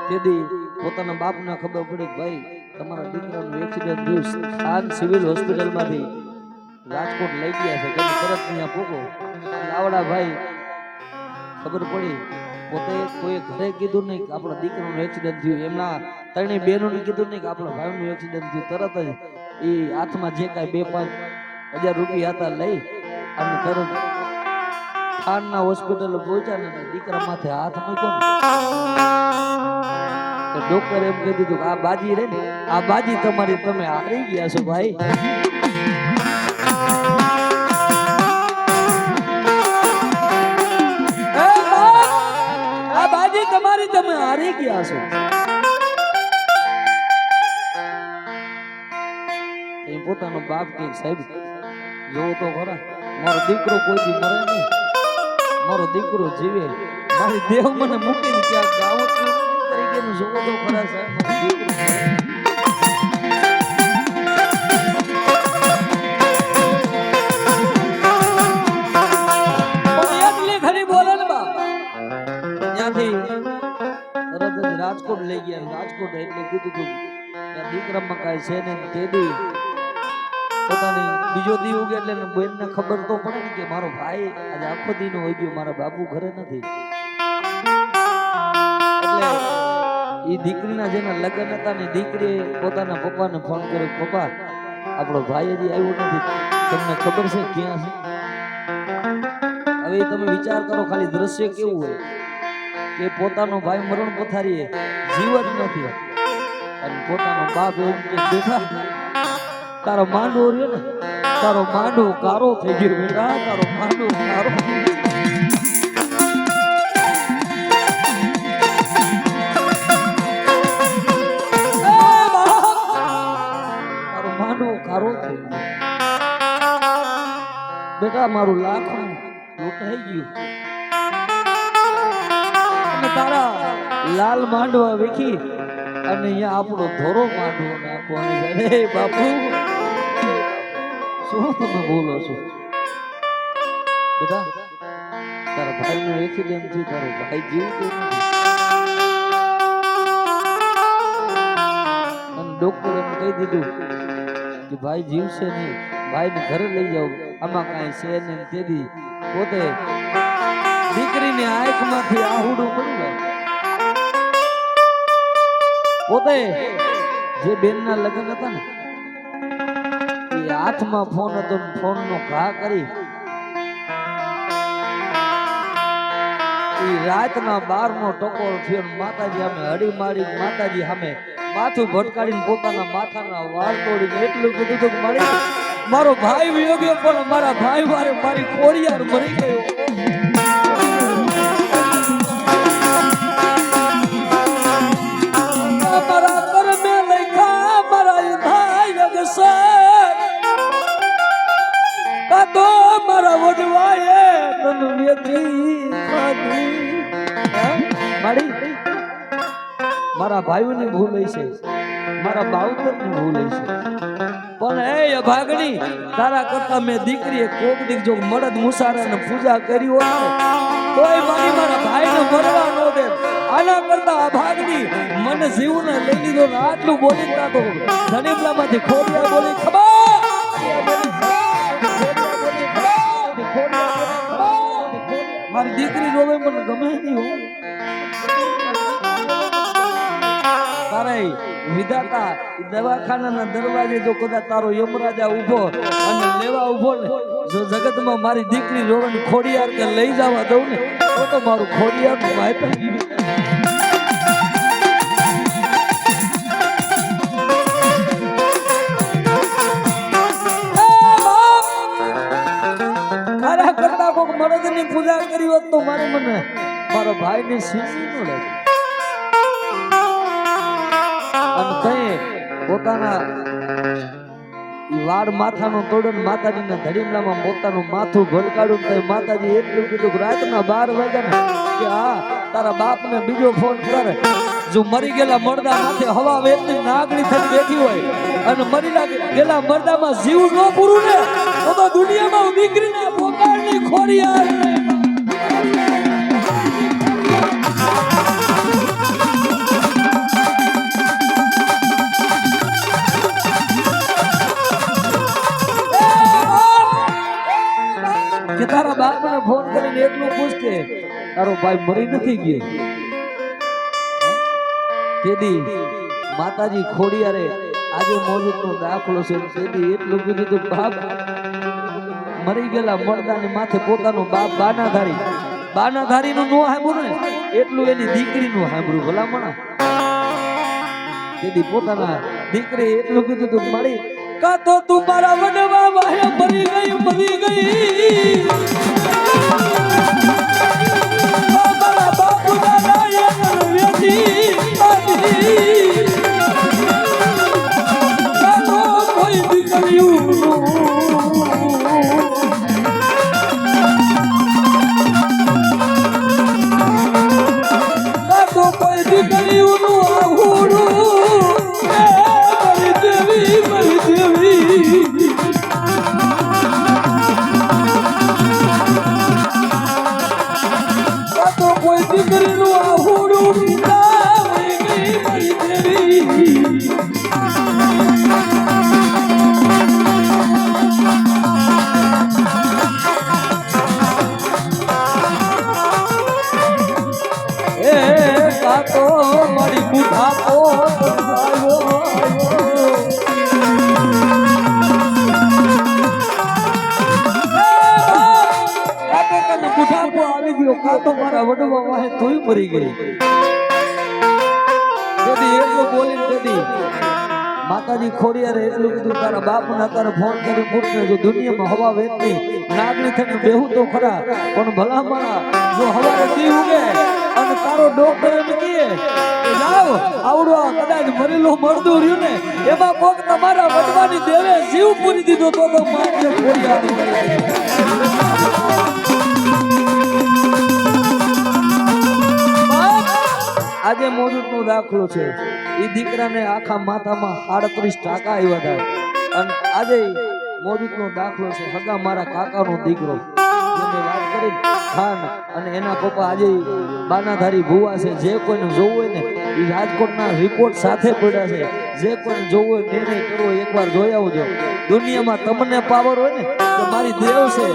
તેથી પોતાના બાપને ખબર પડી કે ભાઈ તમારા દીકરાનું એક્સિડન્ટ થયું, ખાન સિવિલ હોસ્પિટલમાંથી રાજકોટ લઈ ગયા છે, તમે તરત ત્યાં પૂકો. આવડા ભાઈ ખબર પડી, પોતે કોઈ ઘરે કીધું નહીં કે આપણા દીકરાનું એક્સિડન્ટ થયું, એમના ત્રણેય બહેનોને કીધું નહીં કે આપણા ભાઈનું એક્સિડન્ટ થયું. તરત જ એ હાથમાં જે કાંઈ 2-5 હજાર રૂપિયા હતા લઈ અને તરત ખાનના હોસ્પિટલ પહોંચ્યા ને દીકરા માથે હાથ મૂક્યો ને ડોક્ટર એમ કહી દીધું કે આ બાજી રે ને, આ બાજી તમારી, તમે હારી ગયા છો ભાઈ. આ બાજી તમારી, તમે હારી ગયા છો. એ પોતાનો બાપ કે સાહેબ જોવો તો ખરા, મારો દીકરો કોઈ દી મરે નહીં, મારો દીકરો જીવે, મારી દેહ મને મૂકીને ક્યાં ગાવો તરીકેનું જોવો તો ખરા સાહેબ, મારો દીકરો એટલી ખરી બોલે ને બાપ. ત્યાંથી તરત જ રાજકોટ લઈ ગયા. રાજકોટ એટલે કીધું કે દીકરામાં કાંઈ છે ને તેદી પોતાની બીજો દી ઉગે એટલે બેનને ખબર તો પડે ને કે મારો ભાઈ આજે આખો દી નો હોય ગયો, મારા બાપુ ઘરે નથી. એટલે એ દીકરીના જેના લગ્ન હતા ને દીકરીએ પોતાના પપ્પાને ફોન કર્યો, પપ્પા આપણો ભાઈ હજી આવ્યો નથી, તમને ખબર છે ક્યાં છે? હવે તમે વિચાર કરો, ખાલી દ્રશ્ય કેવું હોય કે પોતાનો ભાઈ મરણ પથારીએ જીવ જ નથી અને પોતાનો બાપ એમ કે બેઠા તારો માંડવો રહ્યો ને, તારો માંડવો કારો થઈ ગયો બેટા, તારો માંડવો કારો. તારો માંડવો કારો થઈ ગયો બેટા, મારું લાખનું લૂંટાઈ ગયું અને તારા લાલ માંડવા વેખી અને અહીંયા આપણો ધોરો માંડવો નાખવાનો છે. અરે બાપુ શું તમે બોલો છો બેટા? તારા ભાઈનો એક્સિડન્ટ થયું, તારો ભાઈ જીવતો નથી અને ડોક્ટર એમ કહી દીધું કે ભાઈ જીવશે નહીં, ભાઈને ઘરે લઈ જાઓ, આમાં કાંઈ છે ને. તેથી પોતે દીકરીની આંખમાંથી આહુડું પડી જાય. પોતે જે બેનના લગ્ન હતા ને એ હાથમાં ફોન હતો, ફોનનો ઘા કરી એ રાતના 12નો ટકોર થયો. માતાજી સામે હળી મારી, માતાજી સામે માથું ભટકાડીને પોતાના માથાના વાળ તોડીને એટલું કીધું કે મારો ભાઈ વયો ગયો પણ મારા ભાઈ વારે મારી કોળિયાર મરી ગયો. મારા કર્મે લખ્યા મારા ભાઈ વગસે કાતો મારા વડવાએ તન વેતી ખાધી. મારા ભાઈઓની ભૂલ છે, મારા બાવતરની ભૂલ છે, પણ એ ભાગણી તારા કરતા મેં દીકરીએ કોક દીક જો મળદ મુસારા ને પૂજા કરી હોય તોય મારી મારા ભાઈને મરવા ન દે. આના કરતા આ ભાગણી મને જીવને લઈ લીધો ને આટલું બોલી તો ધણીપલામાંથી ખોડિયા બોલી મારી દીકરી રોવે મને ગમે નહીં. તારે વિધાતા દવાખાનાના દરવાજે જો કદાચ તારો યમરાજા ઉભો અને લેવા ઉભો ને, જો જગતમાં મારી દીકરી રોવાની ખોડિયાર કે લઈ જવા દઉં ને તો મારું ખોડિયાર નું માયપા મારા કરતા કોક મરદની પૂજા કરી હોત તો મારે મને મારો ભાઈ ને સીસી નો લે. અને કઈ પોતાના વાળ માથાનો તોડન માતાજીના ધડીમલામાં પોતાનું માથું ભલકાડું તો માતાજી એટલું કીધું કે રાતના 12 વાગ્યા ને કે હા તારા બાપને બીજો ફોન કરે. જો મરી ગયેલા મરદા માથે હવા વેચની નાગણી થઈ બેઠી હોય અને મરી ગયેલા મરદામાં જીવ ન પૂરું ને તો દુનિયામાં દીકરીના પોકાળની ખોરિયાર એટલું પૂછ કે તારો ભાઈ મરી નથી ગયો તેદી માતાજી ખોડિયારે આજે મોજૂદનો દાખલો છે તેદી એટલું કીધું તો બાપ મરી ગયેલા મરદાની માથે પોતાનો બાપ બાનાધારી નું નો સાંભળ્યું ને એટલું એની દીકરી નું સાંભળ્યું ભલામણા તેદી પોતાના દીકરી એટલું કીધું તું મારી કા તો તું મારા વડવા વાહે મરી ગઈ મારા બાપુના નાયક વેચી ચાલો કોઈ દીકરીયું મરી ગઈ માતાજી ખોડિયારે એટલું કીધું તારા બાપ ના તારે ફોન કરી પૂછને જો દુનિયામાં હવા વેચની નાગરી થઈને બેહું તો ખરા પણ ભલા મારા જો હવારે દી ઉગે અને તારો ડોક્ટર એમ કહે જાવ આવડો કદાચ મરેલો મરદું રહ્યું ને એમાં કોક તમારા વડવાની દેવે જીવ પૂરી દીધો તો માન્ય ખોડિયાર આજે મોજૂદનો દાખલો છે એ દીકરાને આખા માથામાં 38 આવ્યા હતા અને આજે મોજૂદનો દાખલો છે હગા મારા કાકાનો દીકરો જેને વાત કરી ખાન અને એના પપ્પા આજે બાનાધારી ભુવા છે જે કોઈને જોવું હોય ને એ રાજકોટના રિપોર્ટ સાથે પડ્યા છે જે કોઈને જોવું હોય નિર્ણય કરવો એકવાર જોઈ આવજો દુનિયામાં તમને પાવર હોય ને તો મારી દેવ છે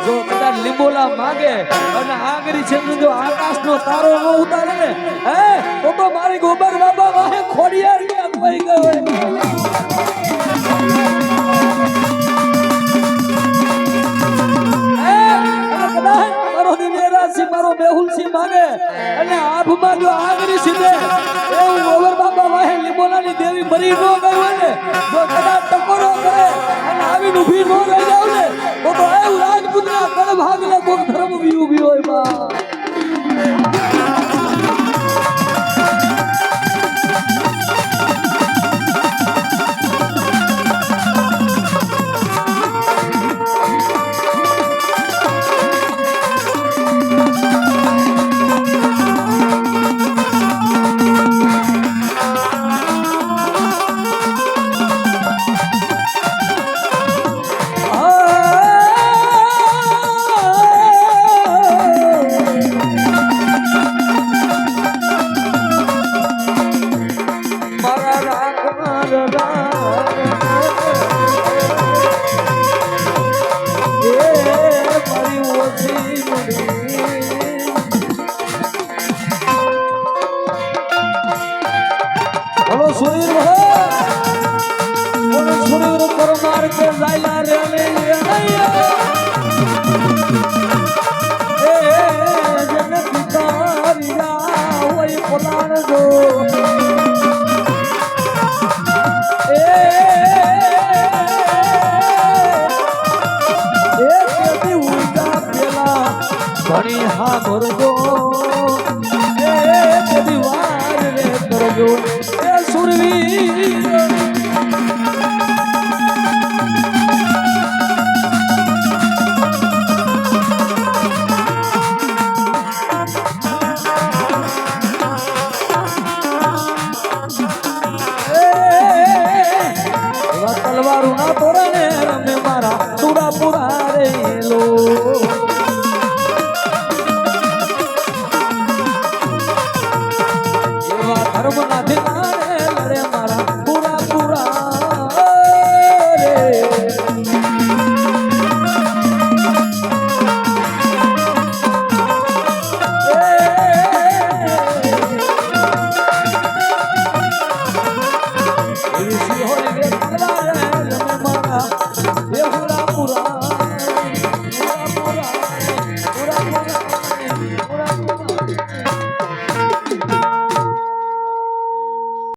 જો કદાચ લીંબોલા માંગે અને આગરી છે જો આકાશનો તારો ન ઉતારે ને હે તો મારી ગોબર બાબા વાહે ખોડિયાર ક્યાં થઈ ગયો મારો મેહુલ સિંહ માંગે અને આભમાં જો આગરી સીધે એવું ગોબર બાબા વાહે લીંબોલાની દેવી મરી ન ગઈ હોય ને જો કદાચ ટકોરો કરે અને આવીને ઊભી ન રહી જાવ ને તો એવું રાજપૂતના કળ ભાગને કોક ધર્મ બી ઊભી હોય બા ઘણી હા ભરજો એ બધી વાર રે કરજો